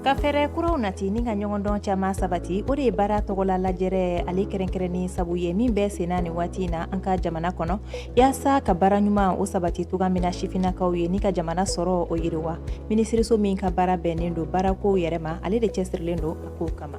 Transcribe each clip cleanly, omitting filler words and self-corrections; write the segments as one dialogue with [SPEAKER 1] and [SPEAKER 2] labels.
[SPEAKER 1] Ka fɛrɛ kuraw nati ni ka ɲɔgɔndɔn caman sabati o de ye baara tɔgɔla lajɛrɛ ale kɛrɛnkɛrɛnni sabu ye min bɛ senna ni waati in na an ka jamana kɔnɔ yaasa ka baara ɲuman o sabati toga min na sifinnakaw ye ni ka jamana sɔrɔ o yiriwa minisiriso min ka baara bɛnnen don baarakow yɛrɛ ma ale de cɛsirilen don a kow kama.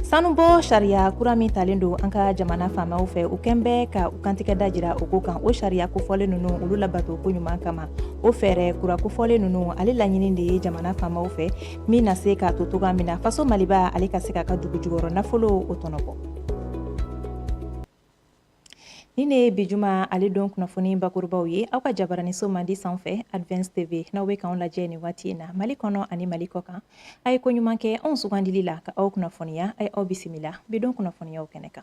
[SPEAKER 1] Sanubɔ sariya kura min talen don an ka jamana faamaw fɛ u kɛn bɛ ka u kantigɛ da jira o ko kan o sariya kofɔlen ninnu olu labato ko ɲuman kama o fɛɛrɛ kura kofɔlen ninnu ale laɲini de ye jamana faamaw fɛ min na se ka to toga min na faso maliba ale ka se ka dugu jukɔrɔ nafolo o tɔnɔbɔ. Ni ne bijuma ale don kunnafoni bakurubaw ye aw ka jabaraniso mandi sanfɛ Advance TV n'aw bɛ k'anw lajɛ nin waati in na Mali kɔnɔ ani Mali kɔ kan a ye ko ɲuman kɛ anw sugandili la ka aw kunnafoniya a ye aw bisimila bidon kunnafoniyaw kɛnɛ kan.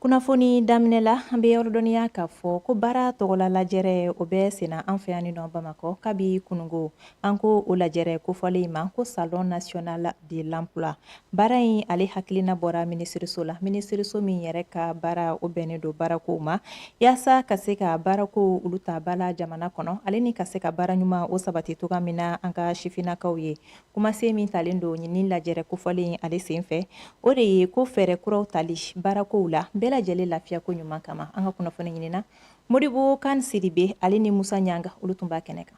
[SPEAKER 1] Kunnafoni daminɛ la an bɛ yɔrɔdɔniya k'a fɔ ko baara tɔgɔla lajɛrɛ o bɛ senna an fɛ yan nɔ Bamakɔ kabi kunungo an ko o lajɛrɛ kofɔlen ma ko Salon National de l'Emploi baara in ale hakilina bɔra minisiriso la minisiriso min yɛrɛ ka baara o bɛnnen don baarakow ma yaasa ka se ka baarakow olu ta bala jamana kɔnɔ ale ni ka se ka baara ɲuman o sabati toga min na an ka sifinnakaw ye kumasen min talen don ɲini lajɛrɛ kofɔlen ale senfɛ o de ye ko fɛɛrɛ kuraw tali baarakow la lajɛlen lafiya ko ɲuman kama an ka kunnafoni ɲinina Modibo Kan Sidibe ale ni Musa Nyanga olu tun b'a kɛnɛ kan.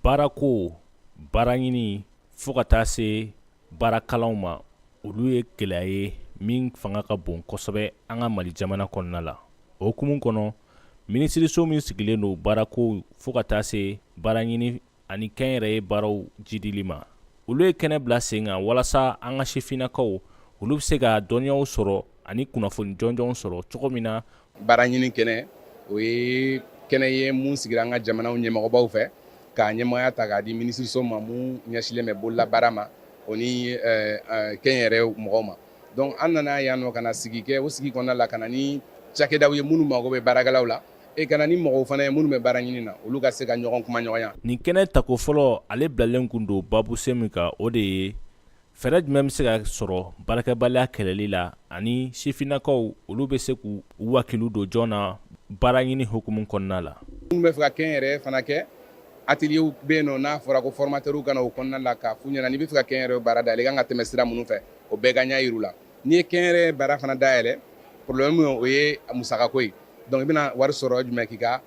[SPEAKER 2] Baarako baara ɲini fo ka taa se baarakalanw ma olu ye gɛlɛya ye min fanga ka bon kosɛbɛ an ka Mali jamana kɔnɔna la o hukumu kɔnɔ minisiriso min sigilen don baarako fo ka taa se baara ɲini ani kɛnyɛrɛye baaraw jidili ma olu ye kɛnɛ bila sen kan walasa an ka sifinnakaw olu bɛ se ka dɔnniyaw sɔrɔ ani kunnafoni jɔnjɔnw sɔrɔ cogo min na
[SPEAKER 3] baara ɲini kɛnɛ o ye kɛnɛ ye mun sigira an ka jamanaw ɲɛmɔgɔbaw fɛ k'a ɲɛmɔgɔya ta k'a di minisiriso ma mun ɲɛsilen bɛ bolola baara ma o ni kɛnyɛrɛ mɔgɔw ma donc an nana yan nɔ ka na sigi kɛ o sigi kɔnɔna la ka na ni cakɛdaw ye minnu mago bɛ baarakɛlaw la ka na ni mɔgɔw fana ye minnu bɛ baara ɲini na olu ka se ka ɲɔgɔn kuma ɲɔgɔnya.
[SPEAKER 2] Nin kɛnɛ tako fɔlɔ ale bilalen kun don babu sen min kan o de ye fɛɛrɛ jumɛn bɛ se ka sɔrɔ baarakɛbaliya kɛlɛli la ani sifinnakaw olu bɛ se k'u wakilu don jɔn na baara ɲini hukumu kɔnɔna la.
[SPEAKER 3] Minnu bɛ fɛ ka kɛnyɛrɛye fana kɛ ateliers bɛ yen nɔ n'a fɔra ko formateurs kana o kɔnɔna la k'a f'u ɲɛna n'i bɛ fɛ ka kɛnyɛrɛye baara dayɛlɛ i kan ka tɛmɛ sira minnu fɛ o bɛɛ ka ɲɛ yir'u la n'i ye kɛnyɛrɛye baara fana dayɛlɛ problème o ye musakako ye donc i bɛna wari sɔrɔ jumɛn k'i ka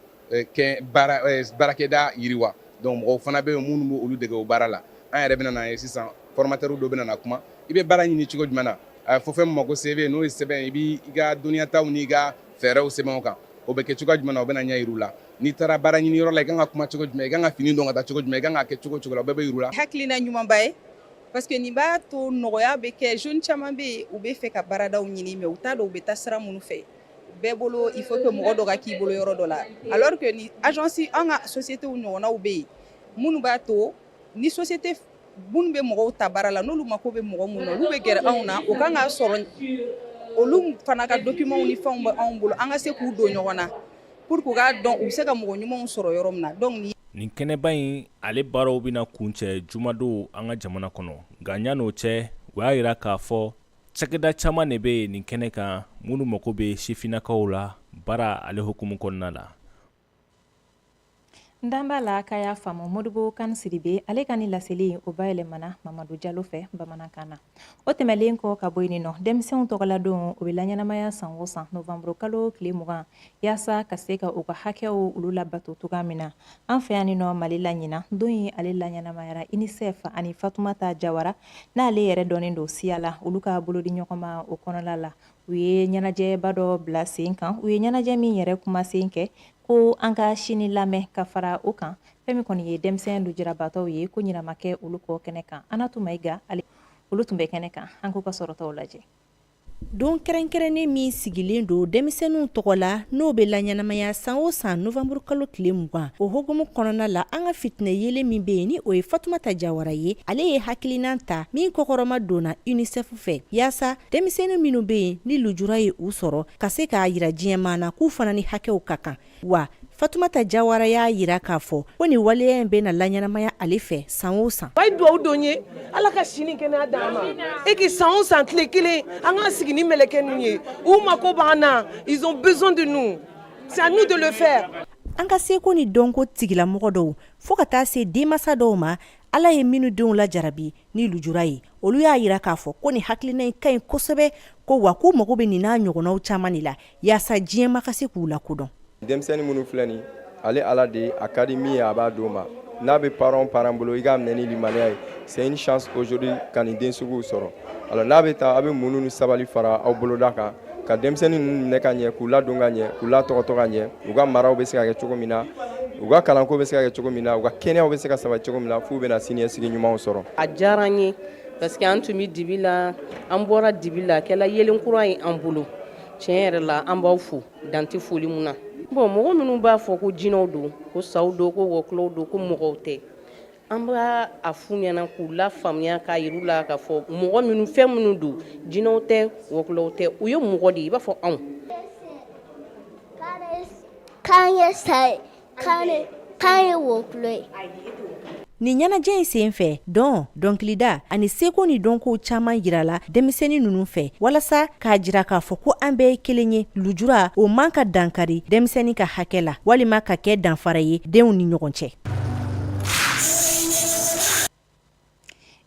[SPEAKER 3] baarakɛda yiriwa donc mɔgɔw fana bɛ yen minnu bɛ olu dege o baara la an yɛrɛ bɛna n'a ye sisan formateurs dɔ bɛna na kuma i bɛ baara ɲini cogo jumɛn na fɔ fɛn min ma ko CV n'o ye sɛbɛn i b'i ka dɔnniyataw n'i ka fɛɛrɛw sɛbɛnw kan o bɛ kɛ cogo jumɛn na o bɛna ɲɛ yir'u la n'i taara baara ɲini yɔrɔ la i kan ka kuma cogo jumɛn i kan ka fini dɔn ka taa cogo jumɛn i kan ka kɛ cogo cogo la o bɛɛ bɛ yir'u la.
[SPEAKER 4] Hakilina ɲumanba ye parce que nin b'a to nɔgɔya bɛ kɛ jeune caman bɛ yen u bɛ fɛ ka baaradaw ɲini mais u t'a dɔn u bɛ taa sira minnu fɛ bɛɛ bolo il faut que mɔgɔ dɔ ka k'i bolo yɔrɔ dɔ la alors que ni agence an ka société ɲɔgɔnnaw bɛ yen minnu b'a to ni société minnu bɛ mɔgɔw ta baara la n'olu mako bɛ mɔgɔ minnu na olu bɛ gɛrɛ anw na o kan ka sɔrɔ olu fana ka documents ni fɛnw bɛ anw bolo an ka se k'u don ɲɔgɔn na pour que u k'a dɔn u bɛ se ka mɔgɔ ɲumanw sɔrɔ yɔrɔ min na donc
[SPEAKER 2] nin kɛnɛba in ale baaraw bɛna kuncɛ jumadon an ka jamana kɔnɔ nka ɲan'o cɛ u y'a jira k'a fɔ cakɛda caman de bɛ nin kɛnɛ kan minnu mako bɛ sifinnakaw la baara ale hukumu kɔnɔna la.
[SPEAKER 1] Ndamba la k'a y'a faamu Modibo Kan Sidibe ale ka ni laseli o bayɛlɛmana Mamadu Jalo fɛ bamanankan na o tɛmɛlen kɔ ka bɔ yen nɔ denmisɛnw tɔgɔla don o bɛ laɲɛnamaya san o san novembre kalo tile 20 yaasa ka se ka u ka hakɛw olu labato toga min na an fɛ yan nɔ Mali la ɲina don ye ale laɲɛnamayara UNICEF ani Fatumata Jawara n'ale yɛrɛ dɔnnen don siya la olu ka bolodi ɲɔgɔn ma o kɔnɔla la u ye ɲɛnajɛba dɔ bila sen kan u ye ɲɛnajɛ min yɛrɛ kumasen kɛ ko an ka sini lamɛn ka fara o kan fɛn min kɔni ye denmisɛn lujurabaatɔw ye ko ɲinama kɛ olu kɔ kɛnɛ kan Anatu Mayiga olu tun bɛ kɛnɛ kan an k'u ka sɔrɔtaw lajɛ.
[SPEAKER 5] Don kɛrɛnkɛrɛnnen min sigilen don denmisɛnninw tɔgɔ la n'o bɛ laɲɛnamaya san o san novembre kalo tile 20 o hukumu kɔnɔna la an ka fitinɛ yelen min bɛ yen ni o ye Fatumata Jawara ye ale ye hakilinan ta min kɔkɔrɔma donna UNICEF fɛ yaasa denmisɛnnin minnu bɛ yen ni lujura ye u sɔrɔ ka se k'a jira diɲɛmaa na k'u fana ni hakɛw ka kan wa Fatumata Jawara y'a jira k'a fɔ ko ni waleya in bɛ na laɲɛnamaya ale fɛ san o san.
[SPEAKER 6] Wa duwawu don ye Ala ka sini kɛnɛya d'an ma et que san o san tile kelen an ka sigi ni mɛlɛkɛ ninnu ye u mako b'an na ils ont besoin de nous c'est à nous de le faire.
[SPEAKER 5] an ka seko ni dɔnko tigilamɔgɔ dɔw fɔɔ ka taa se denmasa dɔw ma ala ye minnu denw la jarabi ni lujura ye olu y'a yira k'a fɔ ko ni hakilina ka ɲi kosɛbɛ ko wa k'u mago bɛ nin n'a ɲɔgɔnnaw caman de la yaasa diɲɛ ma ka se k'u lakodɔn.
[SPEAKER 7] Denmisɛnnin minnu filɛ nin ale ala de a ka di min ye a b'a d'o ma n'a bɛ parents bolo i k'a minɛ ni limaniya ye c'est une chance aujourd'hui ka nin den suguw sɔrɔ alors n'a bɛ taa a bɛ muɲu ni sabali fara aw boloda kan ka denmisɛnnin ninnu minɛ ka ɲɛ k'u ladon ka ɲɛ k'u latɔgɔtɔ ka ɲɛ u ka maraw bɛ se ka kɛ cogo min na u ka kalanko bɛ se ka kɛ cogo min na u ka kɛnɛyaw bɛ se ka sabati cogo min na f'u bɛna siniɲɛsigi ɲumanw sɔrɔ.
[SPEAKER 6] A diyara n ye parce que an tun bɛ dibi la an bɔra dibi la kɛla yelen kura ye an bolo tiɲɛ yɛrɛ la an b'aw fo dante foli mun na. Bon mɔgɔ minnu b'a fɔ ko jinɛw don ko saw don ko wɔkulɔw don ko mɔgɔw tɛ an b'a a f'u ɲɛna k'u la faamuya k'a yir'u la k'a fɔ mɔgɔ minnu fɛn minnu don jinɛw tɛ wɔkulɔw tɛ u ye mɔgɔ de ye i b'a fɔ anw.
[SPEAKER 5] K'an ye wɔkulɔ ye. Nin ɲɛnajɛ in sen fɛ dɔnkilida ani seko ni dɔnkow caman yirala denmisɛnnin ninnu fɛ walasa k'a jira k'a fɔ ko an bɛɛ ye kelen ye lujura o man ka dankari denmisɛnnin ka hakɛ la walima ka kɛ danfara ye denw ni ɲɔgɔn cɛ.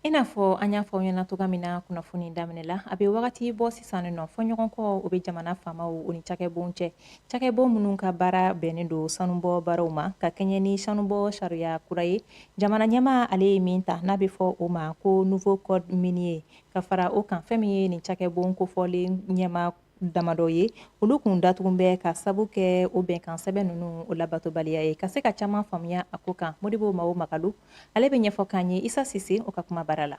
[SPEAKER 1] I n'a fɔ an y'a fɔ ɲɛna toga min na kunnafoni daminɛ la a bɛ wagati bɔ sisan nɔ fɔ ɲɔgɔn kɔ o bɛ jamana faamaw o ni cakɛbɔnw cɛ cakɛbɔ minnu ka baara bɛnnen don sanubɔ baaraw ma ka kɛɲɛ ni sanubɔ sariya kura ye jamana ɲɛmaa ale ye min ta n'a bɛ fɔ o ma ko nouveau code minier ka fara o kan fɛn min ye nin cakɛbɔn kofɔlen ɲɛmaa damadɔ ye olu kun datugun bɛ ka sabu kɛ o bɛnkan sɛbɛn ninnu o labatobaliya ye ka se ka caman faamuya a ko kan Modibo Mawo Makalu ale bɛ ɲɛfɔ k'an ye Isa Sise o ka kuma bara la.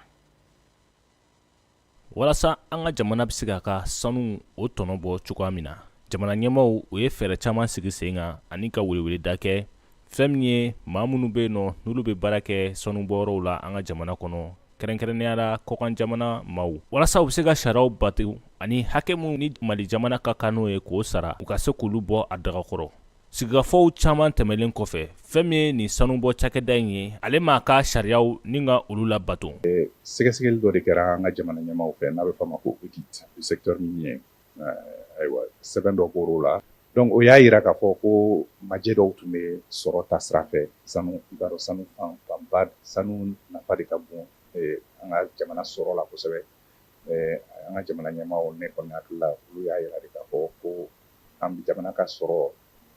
[SPEAKER 2] Walasa an ka jamana bɛ se k'a ka sanu o tɔnɔ bɔ cogoya min na jamana ɲɛmaw o ye fɛɛrɛ caman sigi sen kan ani ka weleweleda kɛ fɛn min ye maa minnu bɛ yen nɔ n'olu bɛ baara kɛ sanubɔyɔrɔw la an ka jamana kɔnɔ kɛrɛnkɛrɛnnenya la kɔkan jamana maaw walasa u bɛ se ka sariyaw bato ani hakɛ minnu ni Mali jamana ka kan n'o ye k'o sara u ka se k'olu bɔ a dagakɔrɔ sigikafɔw caman tɛmɛlen kɔfɛ fɛn min ye nin sanubɔ cakɛda in ye ale m'a ka sariyaw ni ka olu labato.
[SPEAKER 3] Sɛgɛsɛgɛli dɔ de kɛra an ka jamana ɲɛmaaw fɛ n'a bɛ fɔ a ma ko audit du secteur minier ayiwa sɛbɛn dɔ bɔr'o la donc o y'a yira k'a fɔ ko majɛ dɔw tun bɛ sɔrɔ ta sira fɛ sanu i b'a dɔn sanu fanba sanu nafa de ka bon an ka jamana sɔrɔ la kosɛbɛ an ka jamana ɲɛmaaw ne kɔni hakili la olu y'a yira de k'a fɔ ko an bɛ jamana ka sɔrɔ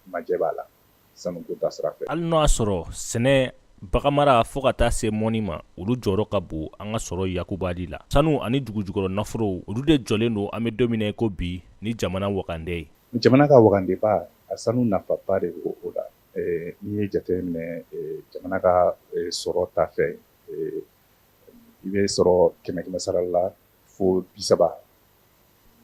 [SPEAKER 3] majɛ b'a la sanuko ta sira fɛ. Hali n'o y'a sɔrɔ sɛnɛ baganmara fo ka taa se mɔni ma olu jɔyɔrɔ ka bon an ka sɔrɔ yakubali la sanu ani dugujukɔrɔ nafolow olu de jɔlen don an bɛ don min na ko bi ni jamana wakande ye. Jamana ka wakandeba a sanu nafaba de b'o o la n'i ye jateminɛ jamana ka sɔrɔ ta fɛ i bɛ sɔrɔ 100 sara la fo 30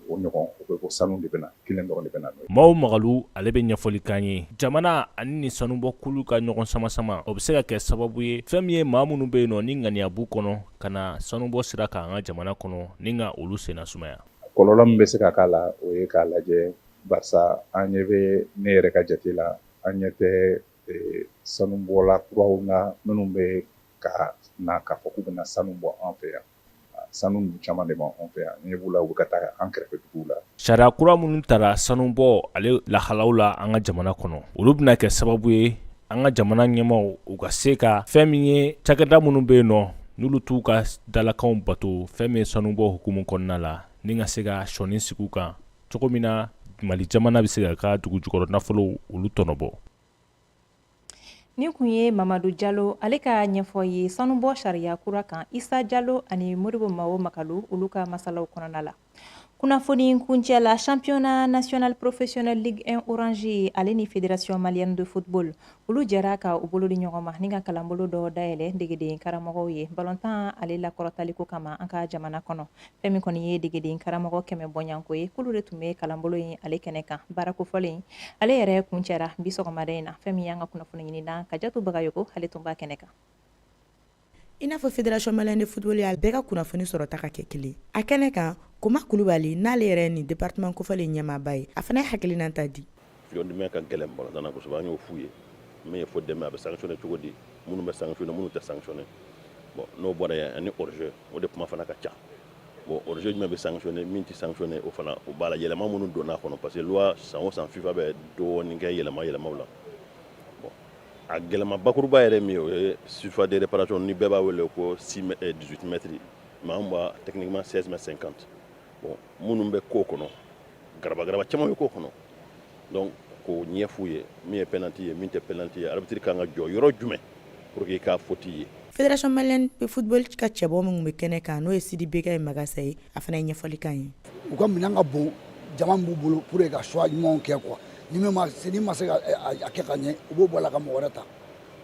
[SPEAKER 3] o ɲɔgɔn o bɛ bɔ sanu de bɛna kelen dɔrɔn de bɛna. Mawo Magalu ale bɛ ɲɛfɔli k'an ye jamana ani ni sanubɔ kulu ka ɲɔgɔn sama o bɛ se ka kɛ sababu ye fɛn min ye maa minnu bɛ yen nɔ ni ŋaniya b'u kɔnɔ ka na sanubɔ sira kan an ka jamana kɔnɔ ni ka olu senna sumaya. Kɔlɔlɔ min bɛ se ka k'a la o ye k'a lajɛ barisa an ɲɛ bɛ ne yɛrɛ ka jate la an ɲɛ tɛ sanubɔla kuraw na minnu bɛ ka na k'a fɔ k'u bɛna sanu bɔ an fɛ yan sanu ninnu caman de b'an fɛ yan ne b'u la u bɛ ka taa an kɛrɛfɛ duguw la. Sariya kura minnu taara sanubɔ ale lahalaw la an ka jamana kɔnɔ olu bɛna kɛ sababu ye an ka jamana ɲɛmaw u ka se ka fɛn min ye cakɛda minnu bɛ yen nɔ n'olu t'u ka dalakanw bato fɛn min ye sanubɔ hukumu kɔnɔna la ni ka se ka sɔnni sigi u kan cogo min na Mali jamana bɛ se ka ka dugujukɔrɔ nafolo olu tɔnɔbɔ. Nin kun ye Mamadu Jalo ale ka ɲɛfɔ ye sanubɔ sariya kura kan Isa Jalo ani Modibo Mawo Makalu olu ka masalaw kɔnɔna la. Kunnafoni kuncɛ la championnat national professionnel Ligue 1 Orange ale ni fédération malienne de football olu jɛra ka u bolo di ɲɔgɔn ma ni ka kalanbolo dɔ dayɛlɛ degeden karamɔgɔw ye balontan ale lakɔrɔtaliko kama an ka jamana kɔnɔ fɛn min kɔni ye degeden karamɔgɔ kɛmɛ bɔɲanko ye k'olu de tun bɛ kalanbolo in ale kɛnɛ kan baara kofɔlen ale yɛrɛ kuncɛra bi sɔgɔmada in na fɛn min y'an ka kunnafoni ɲini na Kajatu Bagayoko ale tun b'a kɛnɛ kan.
[SPEAKER 8] I n'a fɔ fédération malienne de football y'a bɛɛ ka kunnafoni sɔrɔta ka kɛ kelen a kɛnɛ kan Koma Kulubali n'ale yɛrɛ ni département kofɔlen ɲɛmaaba ye a fana ye hakilina ta di.
[SPEAKER 9] Fiyondimɛ ka gɛlɛn balontan na kosɛbɛ an y'o f'u ye min ye fo dɛmɛ a bɛ sanctionné cogo di minnu bɛ sanctionné minnu tɛ sanctionné bon n'o bɔra yen ani hors-jeu o de kuma fana ka ca bon hors-jeu jumɛn bɛ sanctionné min tɛ sanctionné o fana o b'a la yɛlɛma minnu donn'a kɔnɔ parce que loi san o san FIFA bɛ dɔɔnin kɛ yɛlɛmaw la a gɛlɛma bakuruba yɛrɛ min ye o ye surface de réparation ni bɛɛ b'a wele ko 18 mètres mais anw b'a techniquement 16 mètres 50 bon minnu bɛ k'o kɔnɔ garaba caman bɛ k'o kɔnɔ donc k'o ɲɛf'u ye min ye penalty ye min tɛ penalty ye arbitre kan ka jɔ yɔrɔ jumɛn pour que i k'a faute ye.
[SPEAKER 8] Fédération malienne de football ka cɛbɔ min bɛ kɛnɛ kan n'o ye Sidi Beka Magasa ye a fana ye ɲɛfɔli kan ye.
[SPEAKER 10] U ka minɛn ka bon jama b'u bolo pour que ka choix ɲumanw kɛ quoi ni min ma se ka a kɛ ka ɲɛ u b'o bɔ a la ka mɔgɔ wɛrɛ ta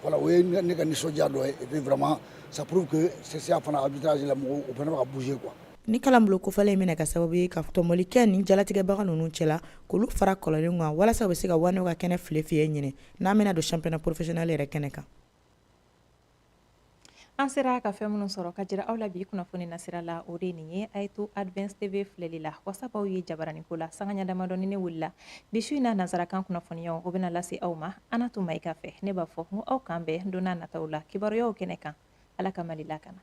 [SPEAKER 10] voilà o ye ne ka nisɔndiya dɔ ye et puis vraiment ça prouve que CCA fana arbitrage la mɔgɔw u fana bɛ ka bouger quoi.
[SPEAKER 8] Ni kalanbolo kofɔlen bɛna ka sababu ye ka tɔmɔli kɛ ni jalatigɛbaga ninnu cɛla k'olu fara kɔlɔnlen kan walasa u bɛ se ka Wano ka kɛnɛ file fiye ɲini n'an bɛna don championnat professionnel yɛrɛ kɛnɛ kan.
[SPEAKER 1] An sera ka fɛn minnu sɔrɔ ka jira aw la bi kunnafoni nasira la o de ye nin ye a ye to Advance TV filɛli la wasabaw ye jabarani ko la sanga damadɔ ni ne wulila bi su in na nansarakan kunnafoniyaw o bɛna lase aw ma Anatu Mayiga fɛ ne b'a fɔ n ko aw kan bɛn don n'a nataw la kibaruyaw kɛnɛ kan Ala ka Mali lakana.